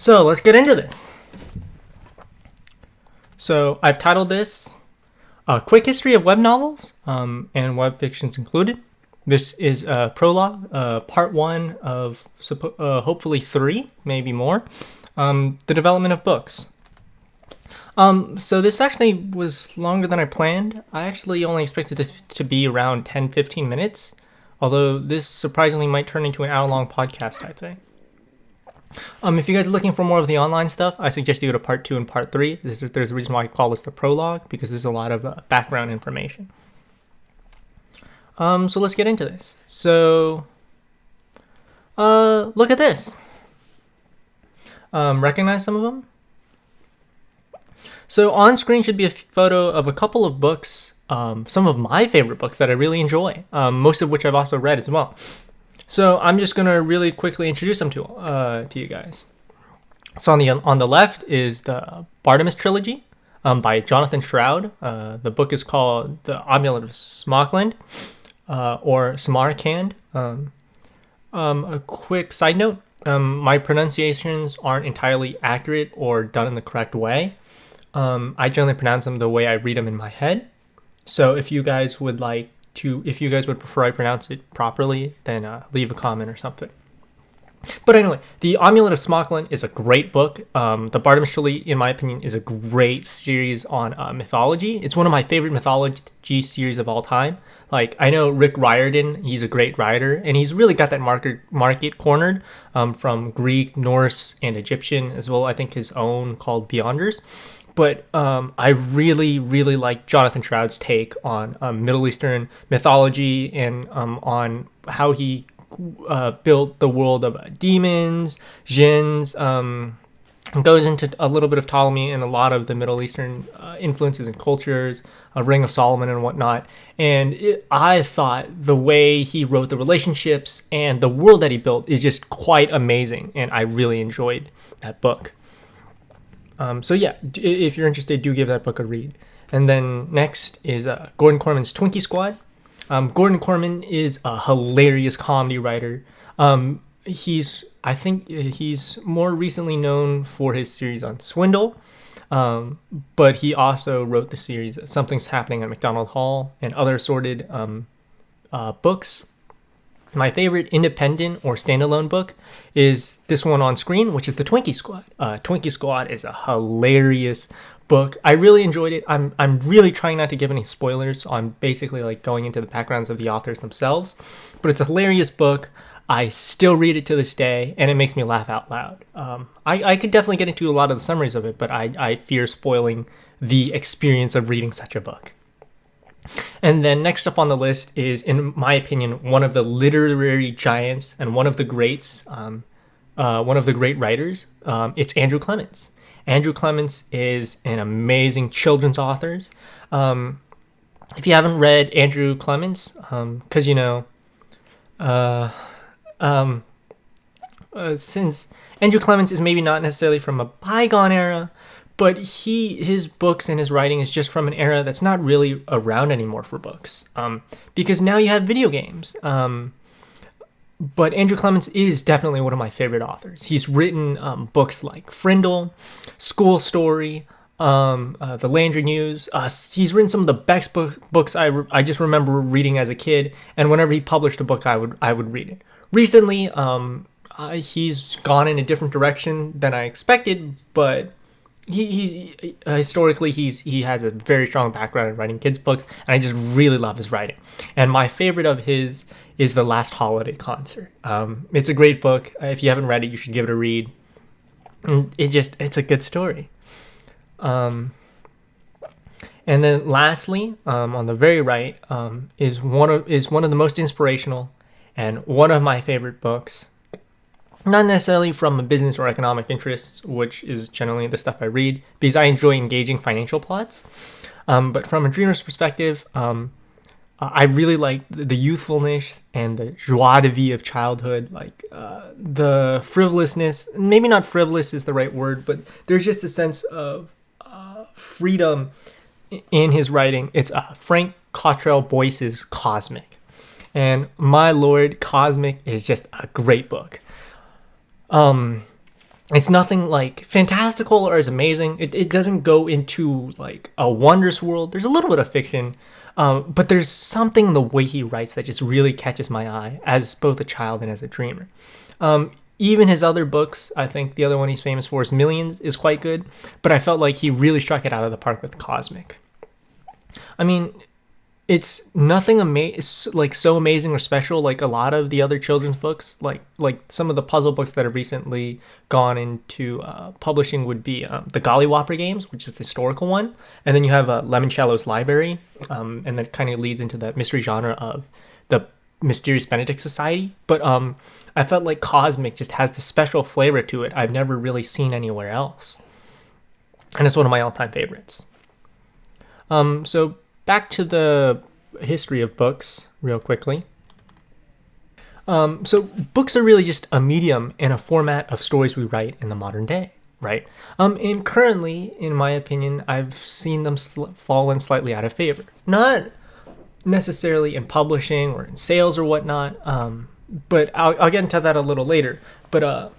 So let's get into this. So I've titled this A Quick History of Web Novels and Web Fictions Included. This is a prologue, part one of hopefully three, maybe more, the development of books. So this actually was longer than I planned. I actually only expected this to be around 10-15 minutes, although this surprisingly might turn into an hour-long podcast type thing. If you guys are looking for more of the online stuff, I suggest you go to part 2 and part 3. There's a reason why I call this the prologue, because there's a lot of background information. So let's get into this. So, look at this. Recognize some of them? So on screen should be a photo of a couple of books, some of my favorite books that I really enjoy, most of which I've also read as well. So I'm just gonna really quickly introduce them to you guys. So on the left is the Bartimaeus Trilogy by Jonathan Stroud. The book is called The Amulet of Smockland or Samarkand. A quick side note: my pronunciations aren't entirely accurate or done in the correct way. I generally pronounce them the way I read them in my head. So if you guys would prefer I pronounce it properly, then leave a comment or something. But anyway, The Amulet of Smockland is a great book. The Bartimaeus Trilogy, in my opinion, is a great series on mythology. It's one of my favorite mythology series of all time. Like, I know Rick Riordan, he's a great writer, and he's really got that market cornered from Greek, Norse, and Egyptian, as well I think his own called Beyonders. But I really, really like Jonathan Stroud's take on Middle Eastern mythology and on how he built the world of demons, jinns, goes into a little bit of Ptolemy and a lot of the Middle Eastern influences and cultures, Ring of Solomon and whatnot. And I thought the way he wrote the relationships and the world that he built is just quite amazing, and I really enjoyed that book. So yeah, if you're interested, do give that book a read. And then next is Gordon Corman's Twinkie Squad. Gordon Corman is a hilarious comedy writer. He's more recently known for his series on Swindle, but he also wrote the series Something's Happening at McDonald Hall and other assorted books. My favorite independent or standalone book is this one on screen, which is the Twinkie Squad. Twinkie Squad is a hilarious book. I really enjoyed it. I'm really trying not to give any spoilers, so I'm basically like going into the backgrounds of the authors themselves. But it's a hilarious book. I still read it to this day, and it makes me laugh out loud. I could definitely get into a lot of the summaries of it, but I fear spoiling the experience of reading such a book. And then next up on the list is, in my opinion, one of the literary giants and one of the greats, one of the great writers. It's Andrew Clements. Andrew Clements is an amazing children's author. If you haven't read Andrew Clements, because since Andrew Clements is maybe not necessarily from a bygone era, but his books and his writing is just from an era that's not really around anymore for books, because now you have video games. But Andrew Clements is definitely one of my favorite authors. He's written books like Frindle, School Story, The Landry News. He's written some of the best books I just remember reading as a kid, and whenever he published a book, I would read it. Recently, he's gone in a different direction than I expected, but he's historically he has a very strong background in writing kids books, and I just really love his writing. And my favorite of his is The Last Holiday Concert. It's a great book. If you haven't read it, you should give it a read. And it's a good story. And then lastly, on the very right, is one of the most inspirational and one of my favorite books. Not necessarily from a business or economic interests, which is generally the stuff I read, because I enjoy engaging financial plots. But from a dreamer's perspective, I really like the youthfulness and the joie de vivre of childhood, like the frivolousness. Maybe not frivolous is the right word, but there's just a sense of freedom in his writing. It's Frank Cottrell Boyce's Cosmic. And my lord, Cosmic is just a great book. It's nothing like fantastical or as amazing. It doesn't go into like a wondrous world. There's a little bit of fiction, but there's something in the way he writes that just really catches my eye as both a child and as a dreamer. Even his other books, I think the other one he's famous for is Millions, is quite good, but I felt like he really struck it out of the park with Cosmic. I mean, it's nothing like so amazing or special like a lot of the other children's books. Like some of the puzzle books that have recently gone into publishing would be the Gollywhopper games, which is the historical one, and then you have Lemoncellow's Library, and that kind of leads into that mystery genre of the Mysterious Benedict Society. But I felt like Cosmic just has this special flavor to it I've never really seen anywhere else, and it's one of my all-time favorites. So back to the history of books real quickly. So books are really just a medium and a format of stories we write in the modern day, right? And currently, in my opinion, I've seen them fallen slightly out of favor. Not necessarily in publishing or in sales or whatnot, but I'll get into that a little later. But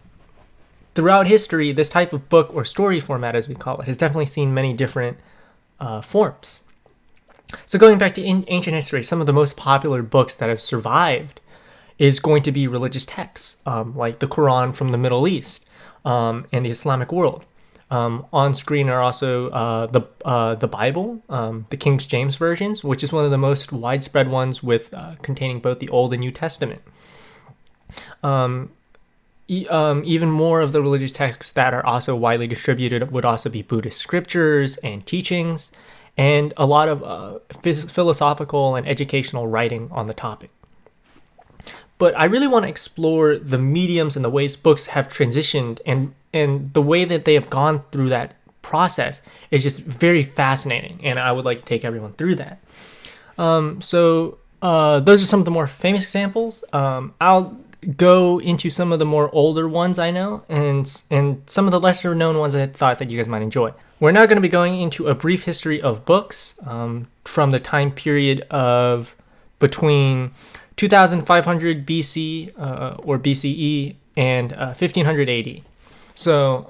throughout history, this type of book or story format, as we call it, has definitely seen many different forms. So going back to ancient history, some of the most popular books that have survived is going to be religious texts, like the Quran from the Middle East and the Islamic world. On screen are also the Bible, the King James versions, which is one of the most widespread ones with containing both the Old and New Testament. Even more of the religious texts that are also widely distributed would also be Buddhist scriptures and teachings, and a lot of philosophical and educational writing on the topic. But I really want to explore the mediums and the ways books have transitioned, and the way that they have gone through that process is just very fascinating, and I would like to take everyone through that. So those are some of the more famous examples. I'll go into some of the more older ones I know, and some of the lesser known ones I thought that you guys might enjoy. We're now going to be going into a brief history of books from the time period of between 2500 BC or BCE and 1500 AD. So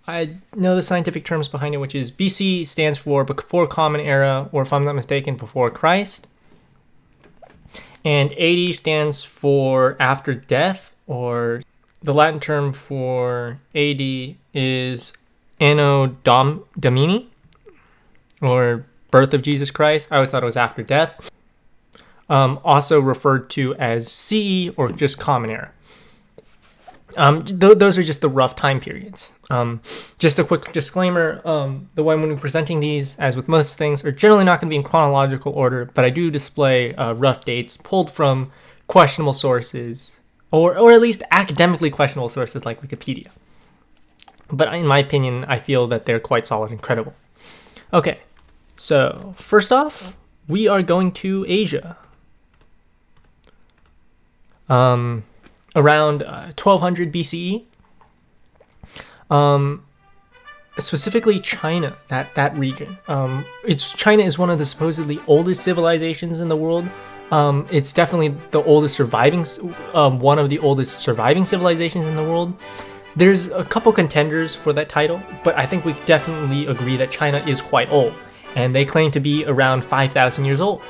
I know the scientific terms behind it, which is BC stands for before Common Era, or if I'm not mistaken, before Christ. And AD stands for after death, or the Latin term for AD is Anno Domini, or birth of Jesus Christ. I always thought it was after death. Also referred to as CE or just Common Era. Those are just the rough time periods. Just a quick disclaimer, the way when we're presenting these, as with most things, are generally not going to be in chronological order, but I do display rough dates pulled from questionable sources, or at least academically questionable sources like Wikipedia. But in my opinion, I feel that they're quite solid and credible. Okay, so first off, we are going to Asia. Around 1200 BCE, specifically China, that region. China is one of the supposedly oldest civilizations in the world. It's definitely the oldest surviving, one of the oldest surviving civilizations in the world. There's a couple contenders for that title, but I think we definitely agree that China is quite old, and they claim to be around 5,000 years old.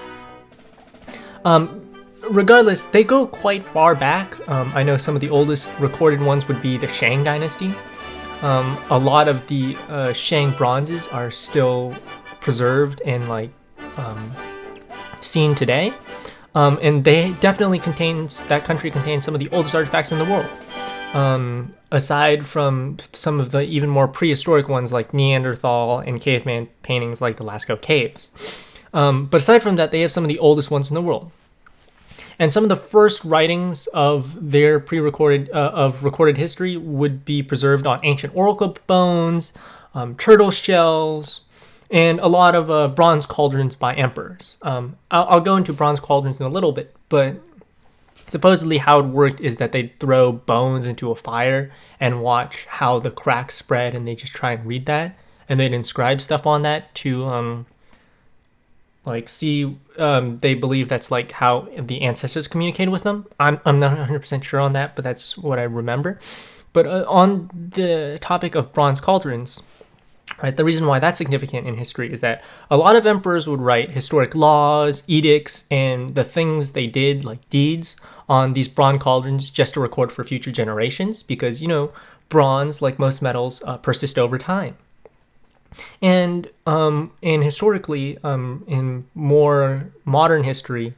Regardless, they go quite far back. I know some of the oldest recorded ones would be the Shang dynasty. A lot of the Shang bronzes are still preserved and seen today. And that country contains some of the oldest artifacts in the world. Aside from some of the even more prehistoric ones like Neanderthal and caveman paintings like the Lascaux Caves. But aside from that, they have some of the oldest ones in the world. And some of the first writings of their recorded history would be preserved on ancient oracle bones, turtle shells, and a lot of bronze cauldrons by emperors. I'll go into bronze cauldrons in a little bit, but supposedly how it worked is that they'd throw bones into a fire and watch how the cracks spread, and they just try and read that, and they'd inscribe stuff on that to they believe that's like how the ancestors communicated with them. I'm not 100% sure on that, but that's what I remember. But on the topic of bronze cauldrons, right, the reason why that's significant in history is that a lot of emperors would write historic laws, edicts, and the things they did, like deeds, on these bronze cauldrons just to record for future generations because, bronze, like most metals, persist over time. And historically, in more modern history,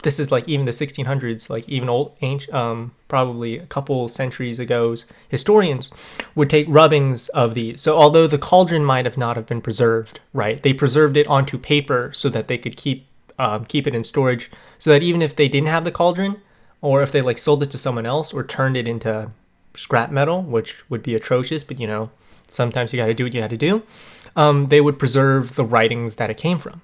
this is like even the 1600s, like even probably a couple centuries ago, historians would take rubbings of these. So although the cauldron might have not have been preserved, right, they preserved it onto paper so that they could keep it in storage, so that even if they didn't have the cauldron, or if they like sold it to someone else or turned it into scrap metal, which would be atrocious, but sometimes you got to do what you got to do, they would preserve the writings that it came from.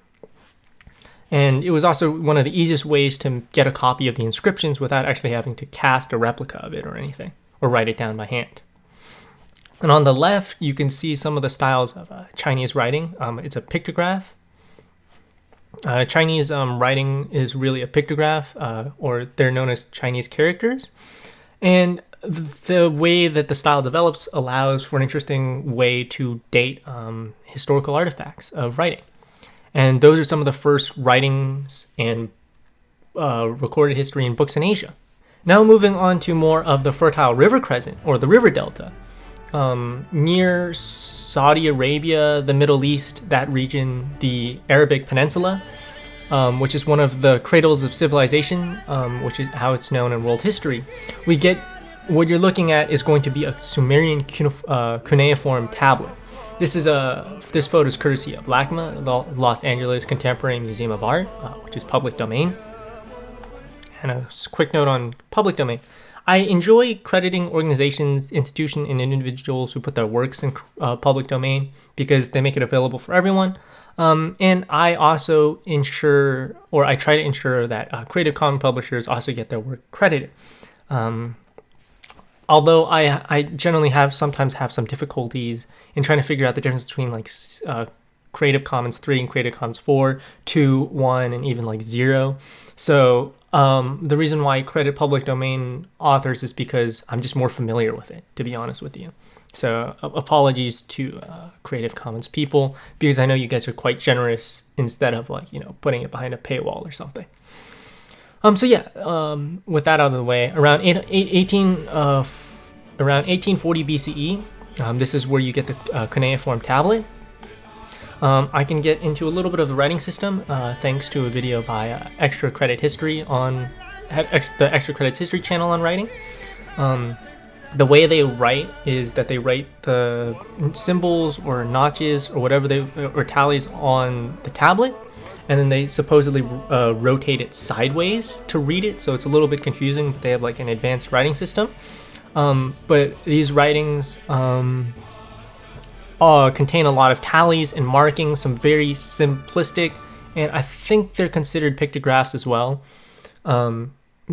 And it was also one of the easiest ways to get a copy of the inscriptions without actually having to cast a replica of it or anything, or write it down by hand. And on the left, you can see some of the styles of Chinese writing. It's a pictograph. Chinese writing is really a pictograph, or they're known as Chinese characters. And the way that the style develops allows for an interesting way to date historical artifacts of writing. And those are some of the first writings and recorded history in books in Asia. Now moving on to more of the fertile river crescent, or the river delta. Near Saudi Arabia, the Middle East, that region, the Arabic Peninsula, which is one of the cradles of civilization, which is how it's known in world history, we get what you're looking at is going to be a Sumerian cuneiform tablet. This photo is courtesy of LACMA, the Los Angeles Contemporary Museum of Art, which is public domain. And a quick note on public domain. I enjoy crediting organizations, institutions, and individuals who put their works in public domain because they make it available for everyone. And I also I try to ensure that Creative Commons publishers also get their work credited. Although I generally sometimes have some difficulties in trying to figure out the difference between like Creative Commons 3 and Creative Commons 4, 2, 1, and even like 0. So the reason why I credit public domain authors is because I'm just more familiar with it, to be honest with you. So apologies to Creative Commons people, because I know you guys are quite generous instead of putting it behind a paywall or something. With that out of the way, around 1840 BCE, this is where you get the cuneiform tablet. I can get into a little bit of the writing system thanks to a video by Extra Credit History on the Extra Credits History channel on writing. The way they write is that they write the symbols or notches or whatever or tallies on the tablet, and then they supposedly rotate it sideways to read it, so it's a little bit confusing, but they have like an advanced writing system. But these writings contain a lot of tallies and markings, some very simplistic, and I think they're considered pictographs as well,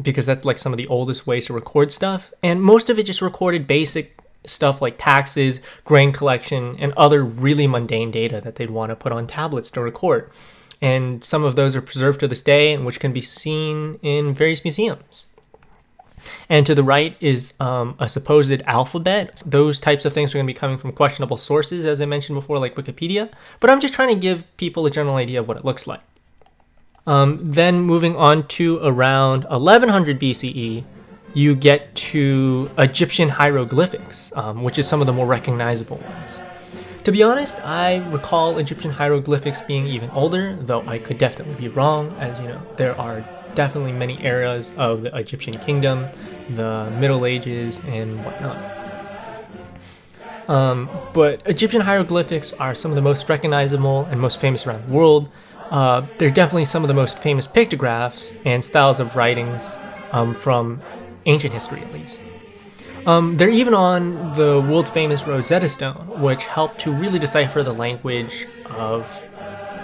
because that's like some of the oldest ways to record stuff. And most of it just recorded basic stuff like taxes, grain collection, and other really mundane data that they'd want to put on tablets to record. And some of those are preserved to this day, and which can be seen in various museums. And to the right is a supposed alphabet. Those types of things are going to be coming from questionable sources, as I mentioned before, like Wikipedia. But I'm just trying to give people a general idea of what it looks like. Then moving on to around 1100 BCE, you get to Egyptian hieroglyphics, which is some of the more recognizable ones. To be honest, I recall Egyptian hieroglyphics being even older, though I could definitely be wrong, as there are definitely many eras of the Egyptian kingdom, the Middle Ages, and whatnot. But Egyptian hieroglyphics are some of the most recognizable and most famous around the world. They're definitely some of the most famous pictographs and styles of writings from ancient history, at least. They're even on the world-famous Rosetta Stone, which helped to really decipher the language of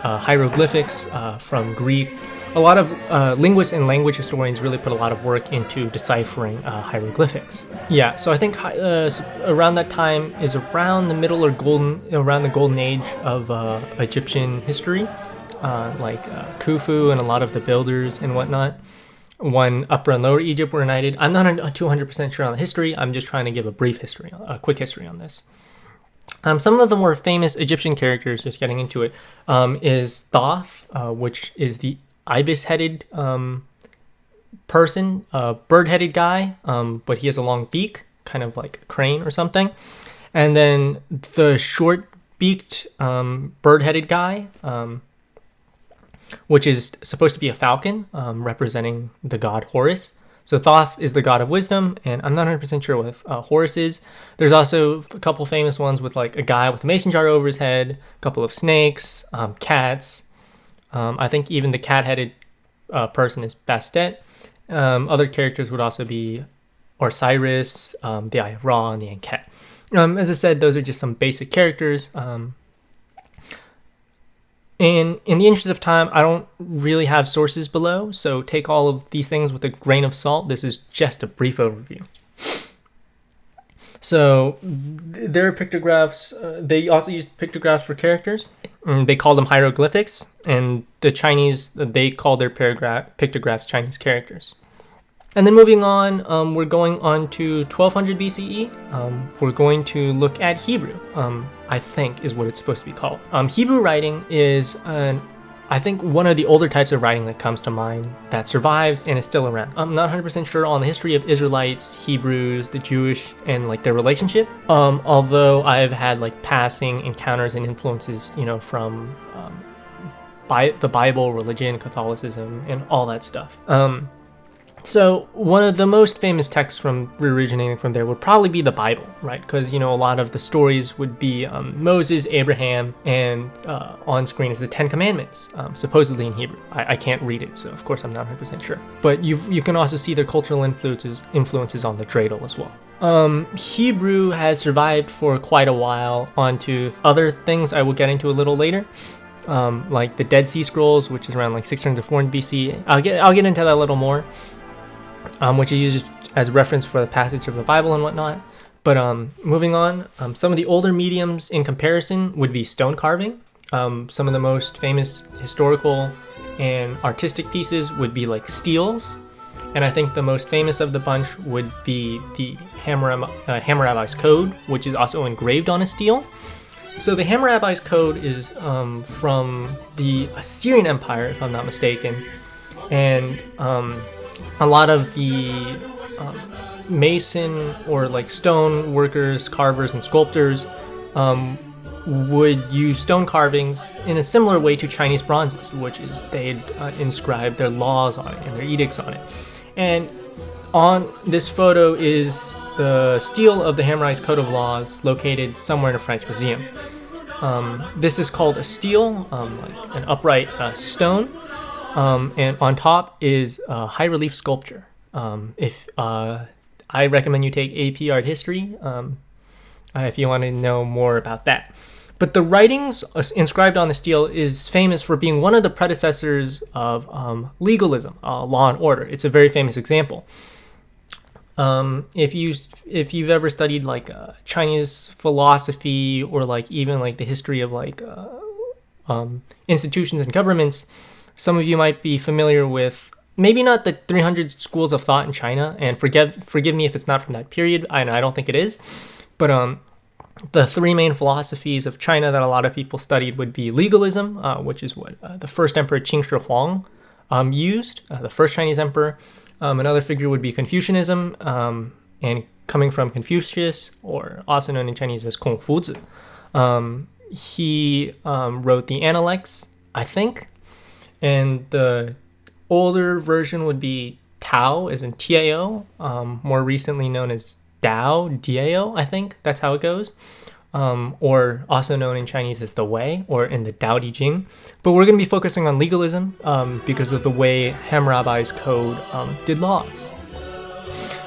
hieroglyphics from Greek. A lot of linguists and language historians really put a lot of work into deciphering hieroglyphics. Yeah, so I think around that time is around the middle or around the golden age of Egyptian history, like Khufu and a lot of the builders and whatnot. One Upper and Lower Egypt were united. I'm not 200% sure on the history. I'm just trying to give a quick history on this. Some of the more famous Egyptian characters, just getting into it, is Thoth, which is the ibis-headed person, bird-headed guy, but he has a long beak, kind of like a crane or something. And then the short-beaked bird-headed guy, which is supposed to be a falcon, representing the god Horus. So Thoth is the god of wisdom, and I'm not 100% sure what Horus is. There's also a couple famous ones with like a guy with a mason jar over his head, a couple of snakes, cats. I think even the cat-headed person is Bastet. Other characters would also be Osiris, the Eye of Ra, and the Anket. As I said, those are just some basic characters. And in the interest of time, I don't really have sources below, so take all of these things with a grain of salt. This is just a brief overview. So there are pictographs. They also use pictographs for characters. They call them hieroglyphics, and the Chinese, they call their pictographs Chinese characters. And then moving on, we're going on to 1200 BCE. We're going to look at Hebrew, I think is what it's supposed to be called. Hebrew writing is, I think, one of the older types of writing that comes to mind that survives and is still around. I'm not 100% sure on the history of Israelites, Hebrews, the Jewish, and like their relationship. Although I've had like passing encounters and influences, from the Bible, religion, Catholicism, and all that stuff. So one of the most famous texts originating from there would probably be the Bible, right? Because, a lot of the stories would be Moses, Abraham, and on screen is the Ten Commandments, supposedly in Hebrew. I can't read it, so of course I'm not 100% sure. But you can also see their cultural influences on the dreidel as well. Hebrew has survived for quite a while onto other things I will get into a little later. Like the Dead Sea Scrolls, which is around like 600 to 400 BC. I'll get into that a little more. Which is used as reference for the passage of the Bible and whatnot. But moving on, some of the older mediums in comparison would be stone carving. Some of the most famous historical and artistic pieces would be like steels. And I think the most famous of the bunch would be the Hammurabi's Code, which is also engraved on a steel. So the Hammurabi's Code is from the Assyrian Empire, if I'm not mistaken. And a lot of the mason or like stone workers, carvers, and sculptors would use stone carvings in a similar way to Chinese bronzes, which is they'd inscribe their laws on it and their edicts on it. And on this photo is the stele of the Hammurabi's Code of Laws located somewhere in a French museum. This is called a stele, like an upright stone. And on top is a high relief sculpture. If I recommend you take AP Art History if you want to know more about that. But the writings inscribed on the stele is famous for being one of the predecessors of legalism, law and order. It's a very famous example. If you've ever studied like Chinese philosophy or like even like the history of like institutions and governments. Some of you might be familiar with maybe not the 300 schools of thought in China, and forgive me if it's not from that period. I don't think it is, but the three main philosophies of China that a lot of people studied would be legalism, which is what the first emperor Qin Shi Huang used, the first Chinese emperor. Another figure would be Confucianism, and coming from Confucius, or also known in Chinese as Kung Fu Zi. He wrote the Analects, I think. And the older version would be Tao, as in Tao, more recently known as Dao, D-A-O, I think. That's how it goes. Or also known in Chinese as the Wei, or in the Tao Te Ching. But we're going to be focusing on legalism because of the way Hammurabi's Code did laws.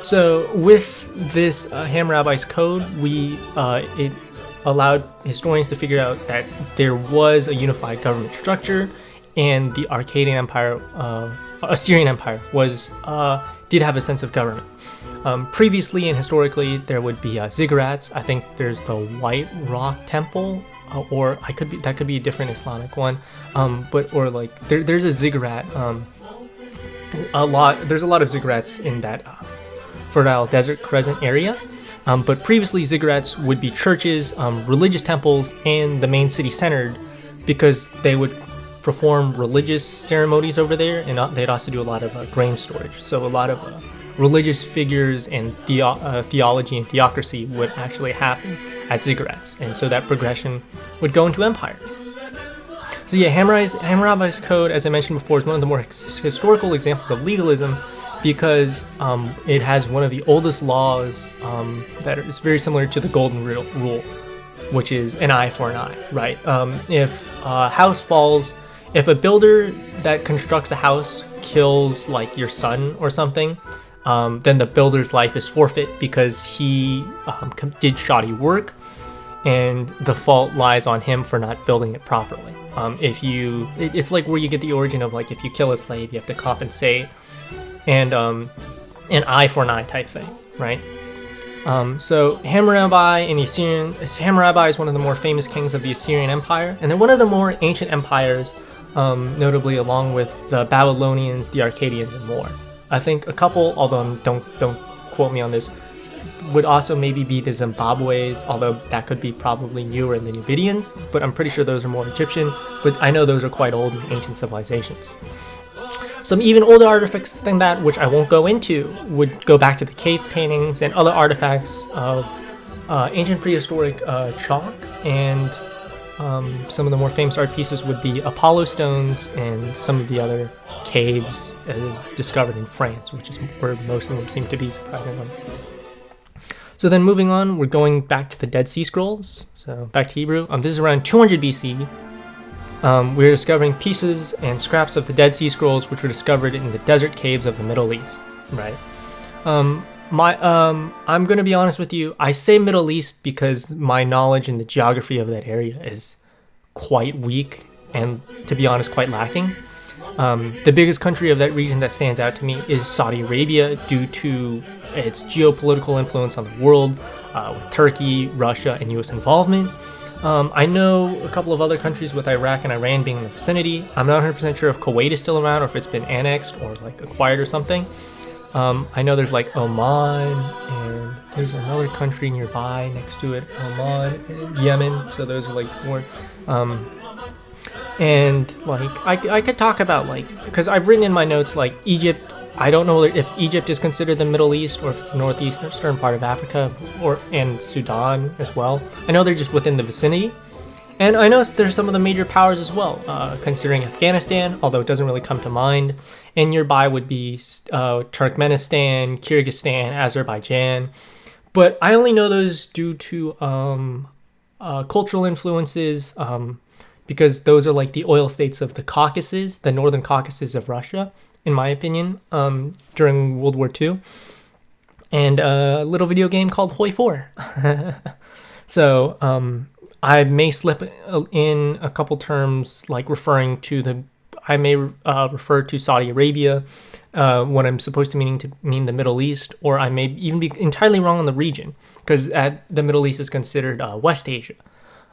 So with this Hammurabi's Code, it allowed historians to figure out that there was a unified government structure, and the Akkadian Empire, Assyrian Empire, did have a sense of government. Previously and historically, there would be ziggurats. I think there's the White Rock Temple, or that could be a different Islamic one. There's a ziggurat There's a lot of ziggurats in that fertile desert Crescent area. But previously, ziggurats would be churches, religious temples, and the main city centered, because they would perform religious ceremonies over there, and they'd also do a lot of grain storage. So a lot of religious figures and theology and theocracy would actually happen at ziggurats, and so that progression would go into empires. So yeah, Hammurabi's Code, as I mentioned before, is one of the more historical examples of legalism, because it has one of the oldest laws that is very similar to the Golden Rule, which is an eye for an eye, right? If a house falls, if a builder that constructs a house kills like your son or something, then the builder's life is forfeit because he did shoddy work, and the fault lies on him for not building it properly. It's like where you get the origin of like if you kill a slave, you have to compensate, and an eye for an eye type thing, right? So Hammurabi is one of the more famous kings of the Assyrian Empire, and they're one of the more ancient empires, notably along with the Babylonians, the Akkadians, and more. I think a couple, although don't quote me on this, would also maybe be the Zimbabweans, although that could be probably newer in the Numidians, but I'm pretty sure those are more Egyptian, but I know those are quite old and ancient civilizations. Some even older artifacts than that, which I won't go into, would go back to the cave paintings and other artifacts of ancient prehistoric chalk, and some of the more famous art pieces would be Apollo stones and some of the other caves discovered in France, which is where most of them seem to be, surprisingly. So then moving on, we're going back to the Dead Sea Scrolls, so back to Hebrew. This is around 200 BC. We're discovering pieces and scraps of the Dead Sea Scrolls, which were discovered in the desert caves of the Middle East, right? I'm going to be honest with you. I say Middle East because my knowledge in the geography of that area is quite weak and, to be honest, quite lacking. The biggest country of that region that stands out to me is Saudi Arabia, due to its geopolitical influence on the world, with Turkey, Russia, and U.S. involvement. I know a couple of other countries, with Iraq and Iran being in the vicinity. I'm not 100% sure if Kuwait is still around or if it's been annexed or like acquired or something. I know there's like Oman, and there's another country nearby next to it, Oman and Yemen. So those are like four. And like I could talk about like, because I've written in my notes like Egypt. I don't know if Egypt is considered the Middle East or if it's the northeastern part of Africa, and Sudan as well. I know they're just within the vicinity. And I know there's some of the major powers as well, considering Afghanistan, although it doesn't really come to mind. And nearby would be Turkmenistan, Kyrgyzstan, Azerbaijan. But I only know those due to cultural influences, because those are like the oil states of the Caucasus, the northern Caucasus of Russia, in my opinion, during World War II. And a little video game called Hoi 4. So I may slip in a couple terms like referring to I may refer to Saudi Arabia when I'm supposed to mean the Middle East, or I may even be entirely wrong on the region, because the Middle East is considered West Asia.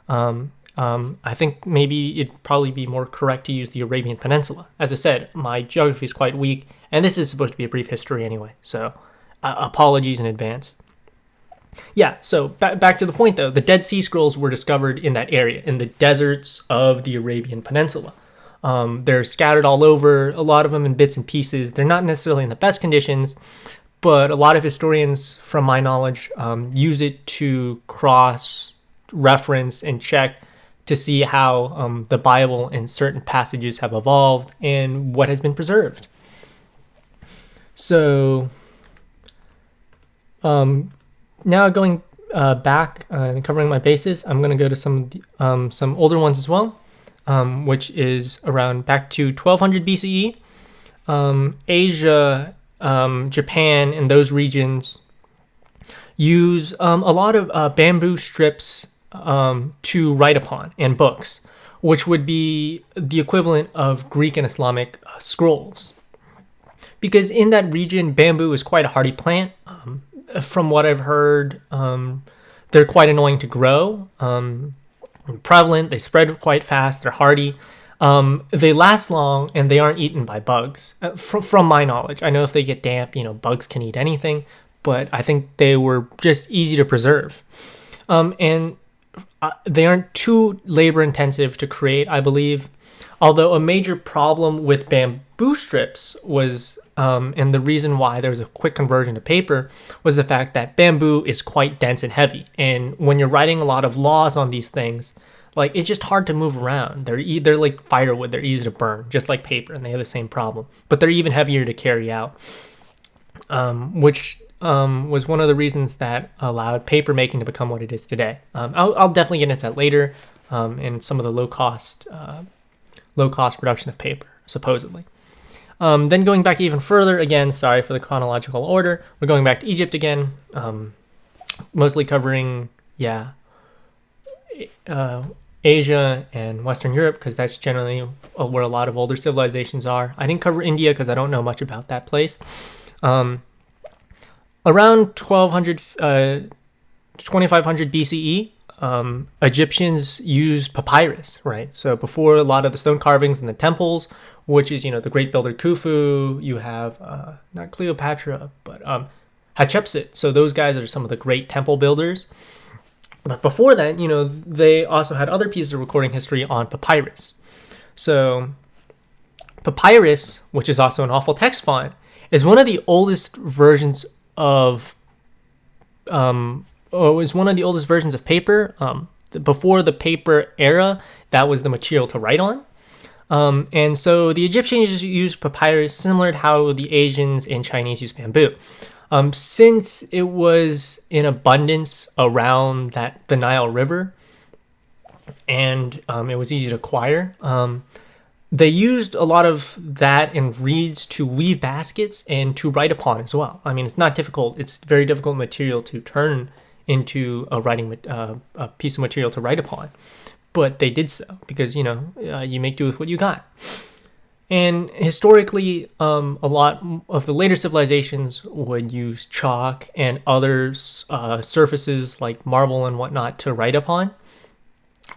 I think maybe it'd probably be more correct to use the Arabian Peninsula. As I said, my geography is quite weak, and this is supposed to be a brief history anyway, so apologies in advance. Yeah, so back to the point though, the Dead Sea Scrolls were discovered in that area, in the deserts of the Arabian Peninsula. They're scattered all over, a lot of them in bits and pieces. They're not necessarily in the best conditions, but a lot of historians, from my knowledge, use it to cross-reference and check to see how the Bible and certain passages have evolved and what has been preserved. So now going back and covering my bases, I'm going to go to some older ones as well, which is around back to 1200 BCE. Asia, Japan, and those regions use a lot of bamboo strips to write upon, and books, which would be the equivalent of Greek and Islamic scrolls. Because in that region, bamboo is quite a hardy plant. From what I've heard, they're quite annoying to grow, prevalent, they spread quite fast, they're hardy. They last long and they aren't eaten by bugs, from my knowledge. I know if they get damp, bugs can eat anything, but I think they were just easy to preserve. And they aren't too labor intensive to create, I believe. Although a major problem with bamboo strips was, and the reason why there was a quick conversion to paper, was the fact that bamboo is quite dense and heavy. And when you're writing a lot of laws on these things, like, it's just hard to move around. They're like firewood. They're easy to burn, just like paper, and they have the same problem. But they're even heavier to carry out, which was one of the reasons that allowed paper making to become what it is today. I'll definitely get into that later, in some of the low cost production of paper, supposedly. Then going back even further, again, sorry for the chronological order, we're going back to Egypt again, mostly covering, Asia and Western Europe, because that's generally where a lot of older civilizations are. I didn't cover India because I don't know much about that place. Around 2500 BCE, Egyptians used papyrus, right? So before a lot of the stone carvings in the temples, which is, the great builder Khufu, you have, not Cleopatra, but Hatshepsut. So those guys are some of the great temple builders. But before that, they also had other pieces of recording history on papyrus. So papyrus, which is also an awful text font, is one of the oldest versions of paper. Before the paper era, that was the material to write on. And so the Egyptians used papyrus similar to how the Asians and Chinese use bamboo. Since it was in abundance around the Nile River, and it was easy to acquire, they used a lot of that and reeds to weave baskets and to write upon as well. I mean, it's not difficult. It's very difficult material to turn into a piece of material to write upon. But they did so because, you make do with what you got. And historically, a lot of the later civilizations would use chalk and other surfaces like marble and whatnot to write upon,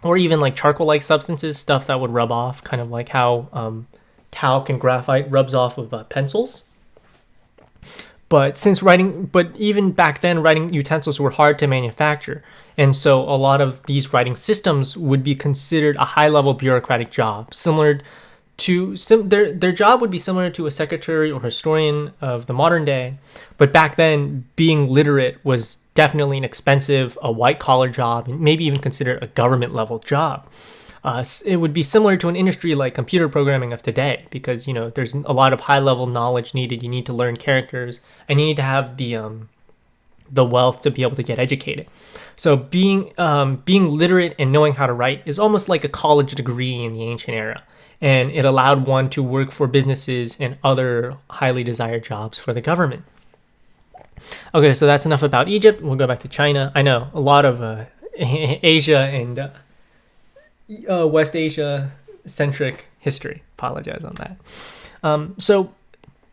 or even like charcoal-like substances, stuff that would rub off, kind of like how talc and graphite rubs off of pencils. But even back then, writing utensils were hard to manufacture. And so a lot of these writing systems would be considered a high-level bureaucratic job, similar to their job would be similar to a secretary or historian of the modern day. But back then, being literate was definitely an expensive, a white-collar job, and maybe even considered a government-level job. It would be similar to an industry like computer programming of today, because there's a lot of high-level knowledge needed. You need to learn characters, and you need to have the wealth to be able to get educated. So being literate and knowing how to write is almost like a college degree in the ancient era, and it allowed one to work for businesses and other highly desired jobs for the government. Okay, so that's enough about Egypt. We'll go back to China. I know a lot of Asia and West Asia centric history. Apologize on that. So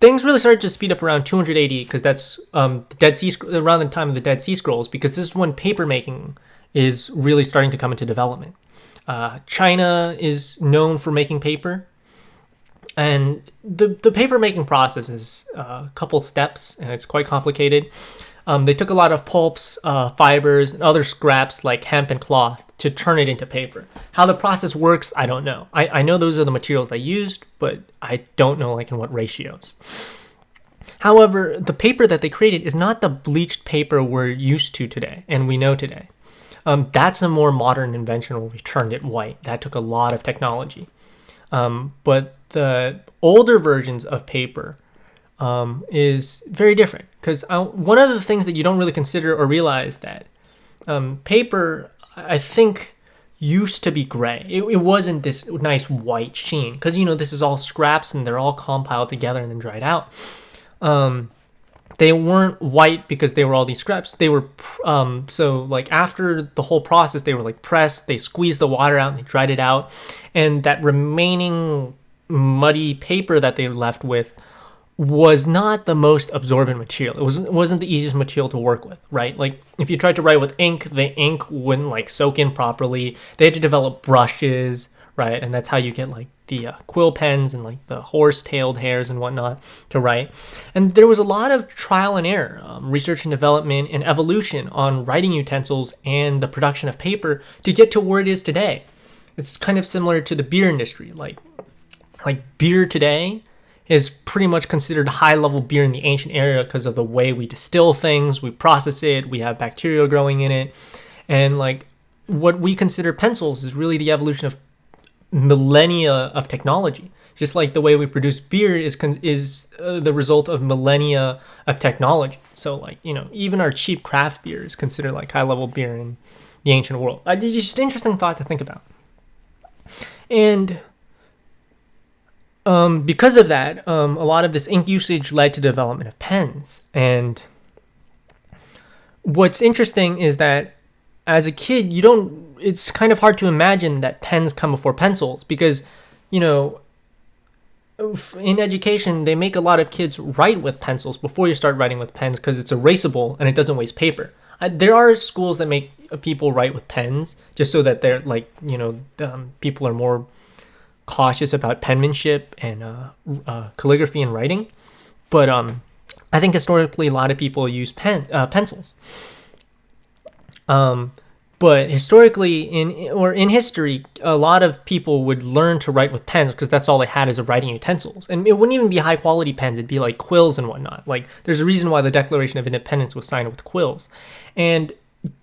things really started to speed up around 200 AD, because that's the Dead Sea, around the time of the Dead Sea Scrolls, because this is when paper making is really starting to come into development. China is known for making paper, and the paper making process is a couple steps, and it's quite complicated. They took a lot of pulps, fibers, and other scraps like hemp and cloth to turn it into paper. How the process works, I don't know. I know those are the materials they used, but I don't know in what ratios. However, the paper that they created is not the bleached paper we're used to today and we know today. That's a more modern invention where we turned it white. That took a lot of technology. But the older versions of paper is very different, because one of the things that you don't really consider or realize that paper, I think, used to be gray. It wasn't this nice white sheen, because this is all scraps and they're all compiled together and then dried out. They weren't white because they were all these scraps. They were so after the whole process, they were pressed. They squeezed the water out and they dried it out, and that remaining muddy paper that they were left with was not the most absorbent material. It wasn't the easiest material to work with, right? If you tried to write with ink, the ink wouldn't soak in properly. They had to develop brushes, right? And that's how you get quill pens and like the horse-tailed hares and whatnot to write. And there was a lot of trial and error, research and development and evolution on writing utensils and the production of paper to get to where it is today. It's kind of similar to the beer industry. Like beer today is pretty much considered high-level beer in the ancient era because of the way we distill things, we process it, we have bacteria growing in it, and like what we consider pencils is really the evolution of millennia of technology. Just like the way we produce beer is the result of millennia of technology. So like, even our cheap craft beer is considered like high-level beer in the ancient world. It's just an interesting thought to think about. And because of that, a lot of this ink usage led to development of pens. And what's interesting is that as a kid, it's kind of hard to imagine that pens come before pencils because, in education, they make a lot of kids write with pencils before you start writing with pens because it's erasable and it doesn't waste paper. There are schools that make people write with pens just so that they're like, people are more cautious about penmanship and calligraphy and writing. But I think historically a lot of people use pencils. But historically, in history, a lot of people would learn to write with pens because that's all they had as a writing utensils. And it wouldn't even be high quality pens; it'd be like quills and whatnot. Like there's a reason why the Declaration of Independence was signed with quills, and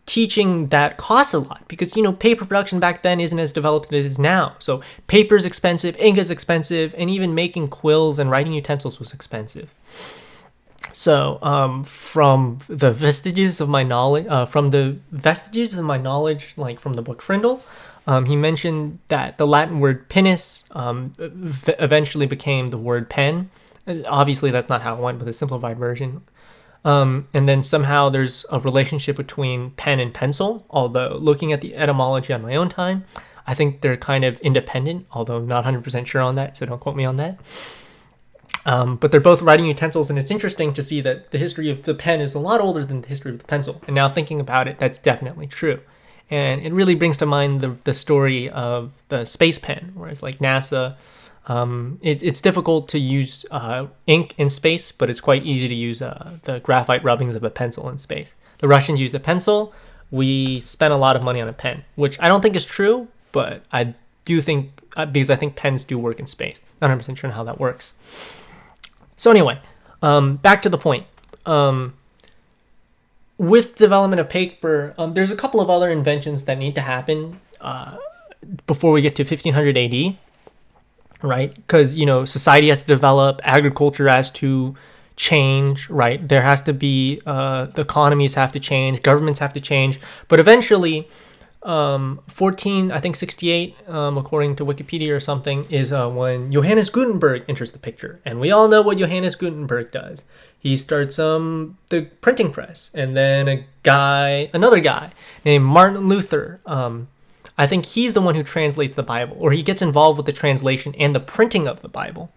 teaching that costs a lot because paper production back then isn't as developed as it is now. So paper's expensive, ink is expensive, and even making quills and writing utensils was expensive. So, from the vestiges of my knowledge, like from the book Frindle, he mentioned that the Latin word pinnis eventually became the word pen. Obviously, that's not how it went, but the simplified version. And then somehow there's a relationship between pen and pencil, although looking at the etymology on my own time, I think they're kind of independent, although not 100% sure on that, so don't quote me on that. But they're both writing utensils, and it's interesting to see that the history of the pen is a lot older than the history of the pencil. And now thinking about it, that's definitely true. And it really brings to mind the story of the space pen, whereas like NASA, it's difficult to use ink in space, but it's quite easy to use the graphite rubbings of a pencil in space. The Russians use a pencil. We spent a lot of money on a pen, which I don't think is true, but I do think, because I think pens do work in space. Not 100% sure on how that works. So anyway, back to the point. With development of paper, there's a couple of other inventions that need to happen before we get to 1500 AD, right? Because, society has to develop, agriculture has to change, right? There has to be, the economies have to change, governments have to change. But eventually, 68, according to Wikipedia or something, is when Johannes Gutenberg enters the picture. And we all know what Johannes Gutenberg does. He starts the printing press, and then another guy named Martin Luther, I think he's the one who translates the Bible, or he gets involved with the translation and the printing of the Bible.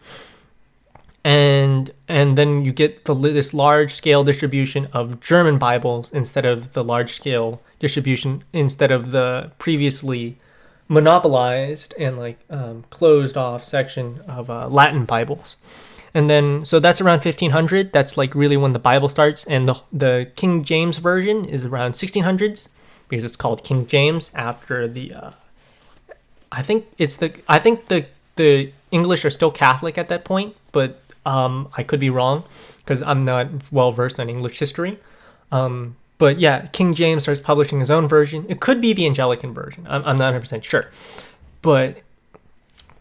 And then you get this large-scale distribution of German Bibles instead of the large-scale distribution, instead of the previously monopolized and closed-off section of Latin Bibles. And then, so that's around 1500. That's really when the Bible starts. And the King James Version is around 1600s because it's called King James after the, I think the English are still Catholic at that point, but I could be wrong because I'm not well versed on English history. But yeah, King James starts publishing his own version. It could be the Anglican version. I'm not 100% sure. But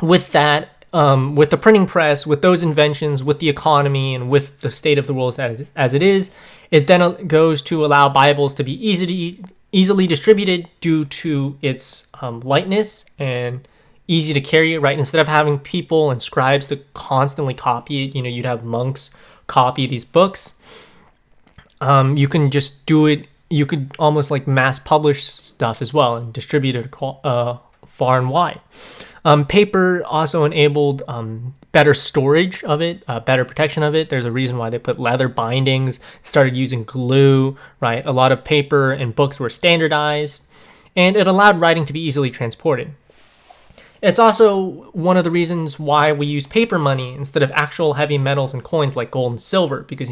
with that, with the printing press, with those inventions, with the economy, and with the state of the world as it is, it then goes to allow Bibles to be easily distributed due to its lightness and easy to carry it, right? Instead of having people and scribes to constantly copy it, you'd have monks copy these books. You can just do it. You could almost mass publish stuff as well and distribute it far and wide. Paper also enabled better storage of it, better protection of it. There's a reason why they put leather bindings, started using glue, right? A lot of paper and books were standardized, and it allowed writing to be easily transported. It's also one of the reasons why we use paper money instead of actual heavy metals and coins like gold and silver, because,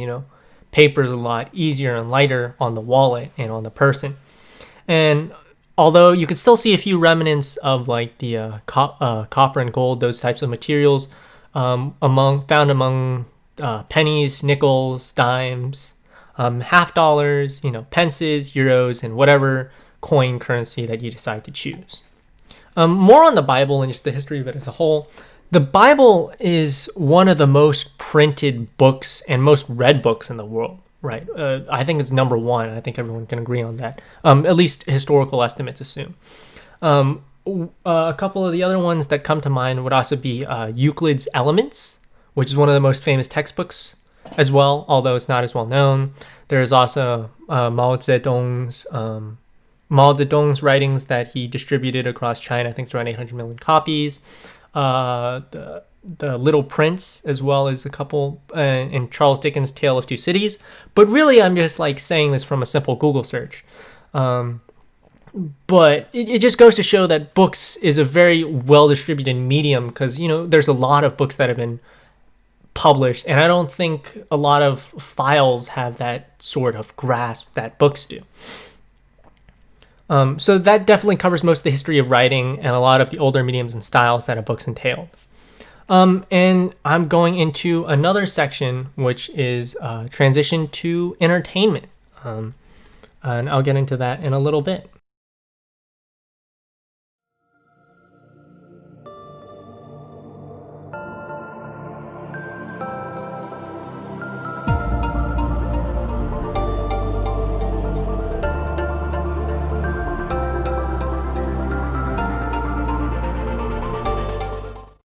paper is a lot easier and lighter on the wallet and on the person. And although you can still see a few remnants of like the copper and gold, those types of materials, found among pennies, nickels, dimes, half dollars, pences, euros, and whatever coin currency that you decide to choose. More on the Bible and just the history of it as a whole. The Bible is one of the most printed books and most read books in the world, right? I think it's number one. I think everyone can agree on that. At least historical estimates assume. A couple of the other ones that come to mind would also be Euclid's Elements, which is one of the most famous textbooks as well, although it's not as well known. There's also Mao Zedong's writings that he distributed across China. I think it's around 800 million copies. The Little Prince, as well as a couple, and Charles Dickens' Tale of Two Cities. But really, I'm just like saying this from a simple Google search. But it just goes to show that books is a very well-distributed medium because, there's a lot of books that have been published, and I don't think a lot of files have that sort of grasp that books do. So that definitely covers most of the history of writing and a lot of the older mediums and styles that a book's entailed. And I'm going into another section, which is transition to entertainment. And I'll get into that in a little bit.